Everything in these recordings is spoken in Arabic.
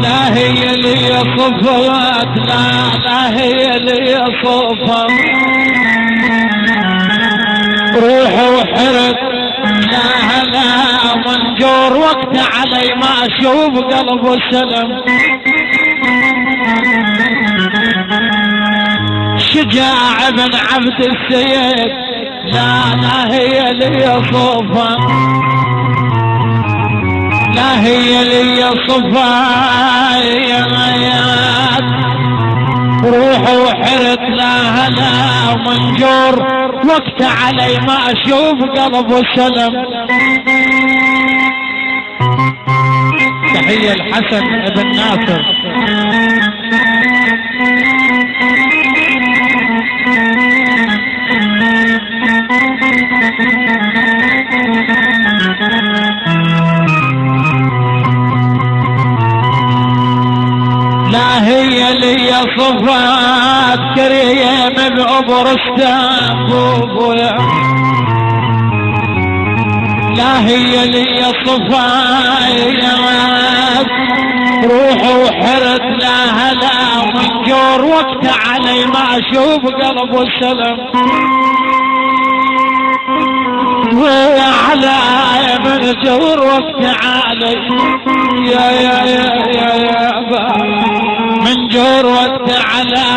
لا هي لي صفات، لا هي لي صفات، روح وحرك لا لا منجور وقت علي ما اشوف قلب سلم. شجاع بن عبد السيد لا هي لي صفات، لا هي لي صفات، روح وحرت لا لا منجور وقت علي ما اشوف قلب سلم. تحية الحسن بن ناصر. لا هي لي صفات كريم بأبرستان بوبويا، لا هي لي صفات روح وحرت لا هلا منجور وقت علي ما اشوف قلب سلم. ويا على من جور وقت علي يا من جور وقت علي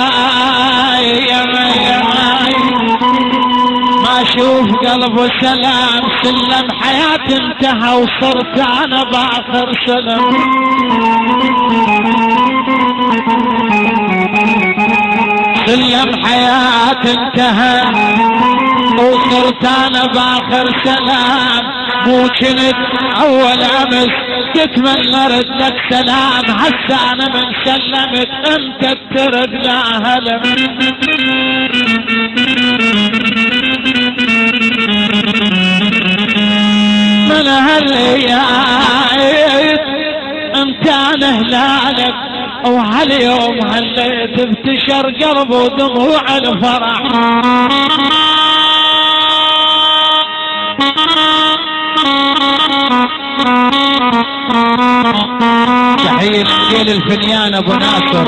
ما اشوف قلب سلام. سلم حياتي انتهى وصرت انا باخر سلم. سلم حياتي انتهى وصرت انا باخر سلام. مو كنت اول امس تتمنى ردك سلام، هسه انا من سلمت انت ترد لا هلم. من هالليالي انت انا هلالك، وهاليوم هليت بتشر قلب ودموع الفرح. تحية لجيل الفنيان ابو ناصر.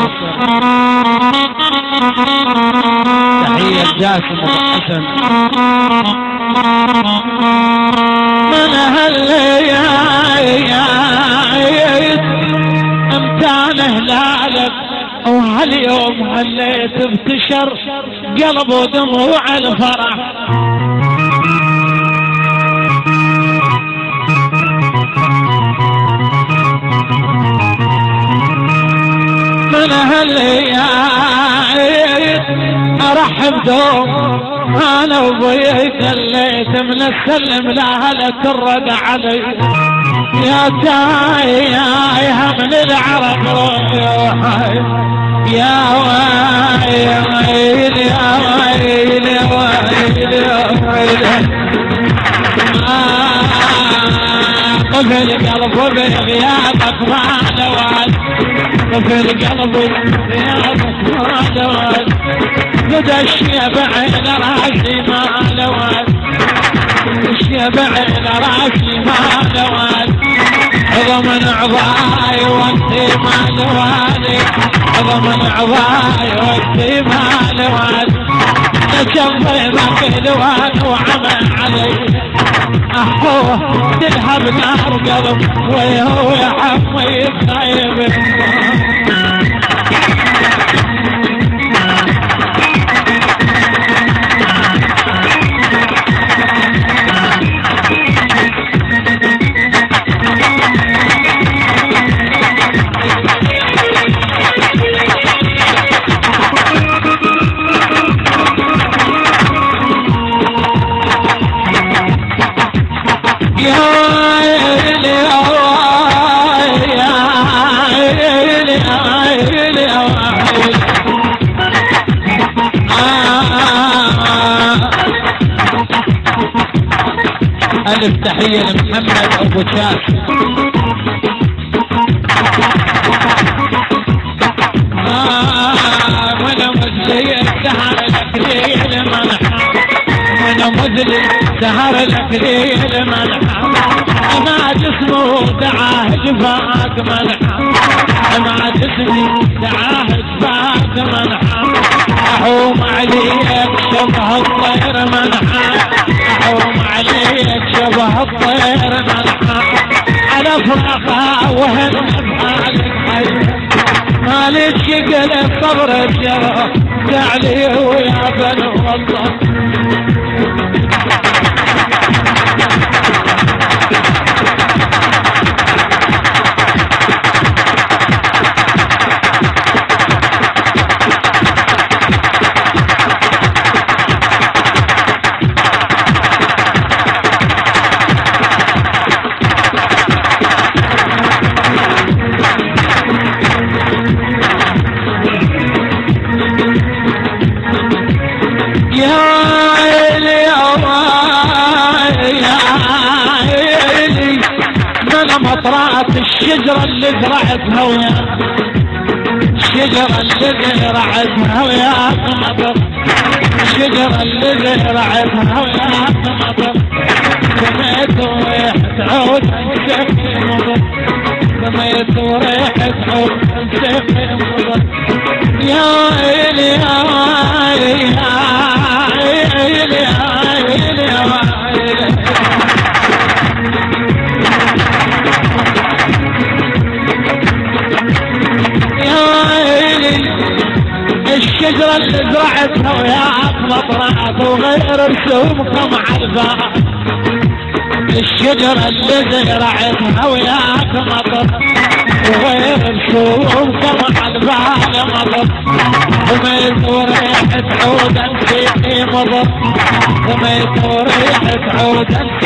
تحية جاسم ابو حسن. من هالليالي امتان هلالك، وهاليوم هليت بتشر قلب ودموع الفرح. من هالليالي ارحب دوم انا وبيك الليت من السلم لاهلك الرد علي. يا تايها من العرب روحي يا ويل يا ويل يا ويل يا ويل. قفل قلب بغيابك ما نوال، قفل قلب بغيابك ما نوال. بدا الشيب عين راسي ما نوال، الشيب عين راسي ما نوال. ضمن عضاي وانتي ما نوالي، ضمن عضاي وانتي ما نوال. نشفي مقلوان وعمل علي احوه تلهب نار قلب ويهو يا حمي خايب. ألف تحية لمحمد أبو شاش. وانا مزلي سهر لك ليل ملحة، وانا مزلي سهر لك ليل ملحة. انا جسمه دعاه جفاك ملحة، سمع جسمي تعاهد بعد منحى احوم عليك شبه الطير منحى احوم عليك شبه الطير منحى على فراقها وهن بحالك حي مالك قلب صبر الجرى تعلي ويا بن والله مطرات الشجرة اللي زرعتها ويا الشجرة اللي زرعتها ويا مطر الشجرة اللي زرعتها ويا مطر سميت وريحة عود انسفي مطر سميت وريحة عود انسفي مطر يا ويلي يا ويلي يا ويلي يا ويلي يا ويلي الشجرة اللي زرعتها وياك مطرات وغير رسومكم عالباب الشجرة اللي زرعتها وياك مطر وغير رسومكم عالباب مطر سميت وريحة عود انت مطر سميت وريحة عود انت